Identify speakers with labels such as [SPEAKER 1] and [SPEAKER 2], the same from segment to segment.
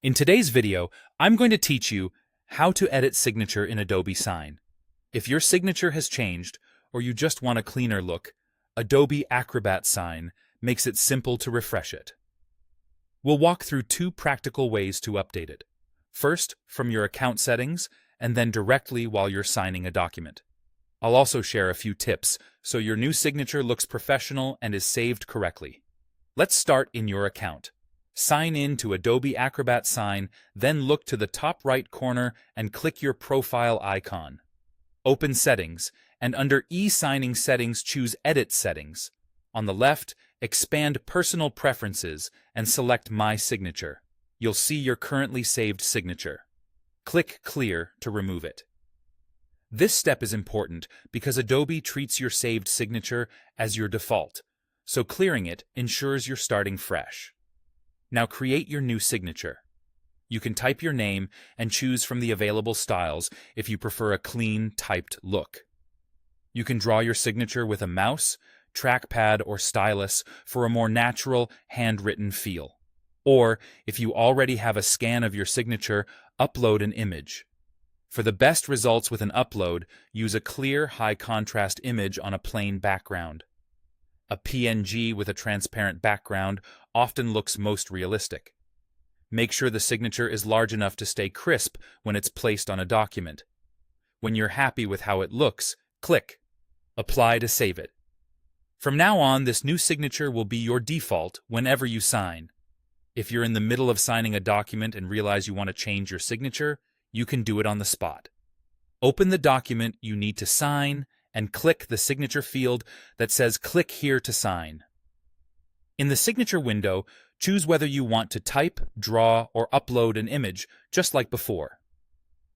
[SPEAKER 1] In today's video, I'm going to teach you how to edit signature in Adobe Sign. If your signature has changed, or you just want a cleaner look, Adobe Acrobat Sign makes it simple to refresh it. We'll walk through two practical ways to update it. First, from your account settings, and then directly while you're signing a document. I'll also share a few tips so your new signature looks professional and is saved correctly. Let's start in your account. Sign in to Adobe Acrobat Sign, then look to the top right corner and click your profile icon. Open Settings, and under e-signing settings choose Edit Settings. On the left, expand Personal Preferences and select My Signature. You'll see your currently saved signature. Click Clear to remove it. This step is important because Adobe treats your saved signature as your default, so clearing it ensures you're starting fresh. Now create your new signature. You can type your name and choose from the available styles if you prefer a clean, typed look. You can draw your signature with a mouse, trackpad, or stylus for a more natural, handwritten feel. Or, if you already have a scan of your signature, upload an image. For the best results with an upload, use a clear, high-contrast image on a plain background. A PNG with a transparent background often looks most realistic. Make sure the signature is large enough to stay crisp when it's placed on a document. When you're happy with how it looks, click Apply to save it. From now on, this new signature will be your default whenever you sign. If you're in the middle of signing a document and realize you want to change your signature, you can do it on the spot. Open the document you need to sign and click the signature field that says Click here to sign. In the signature window, choose whether you want to type, draw, or upload an image, just like before.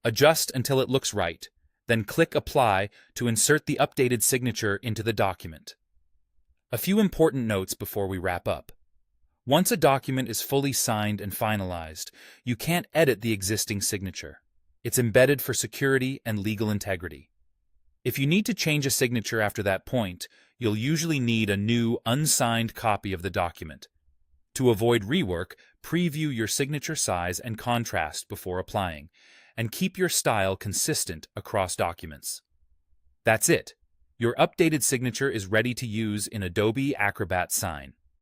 [SPEAKER 1] Adjust until it looks right, then click Apply to insert the updated signature into the document. A few important notes before we wrap up. Once a document is fully signed and finalized, you can't edit the existing signature. It's embedded for security and legal integrity. If you need to change a signature after that point, you'll usually need a new, unsigned copy of the document. To avoid rework, preview your signature size and contrast before applying, and keep your style consistent across documents. That's it. Your updated signature is ready to use in Adobe Acrobat Sign.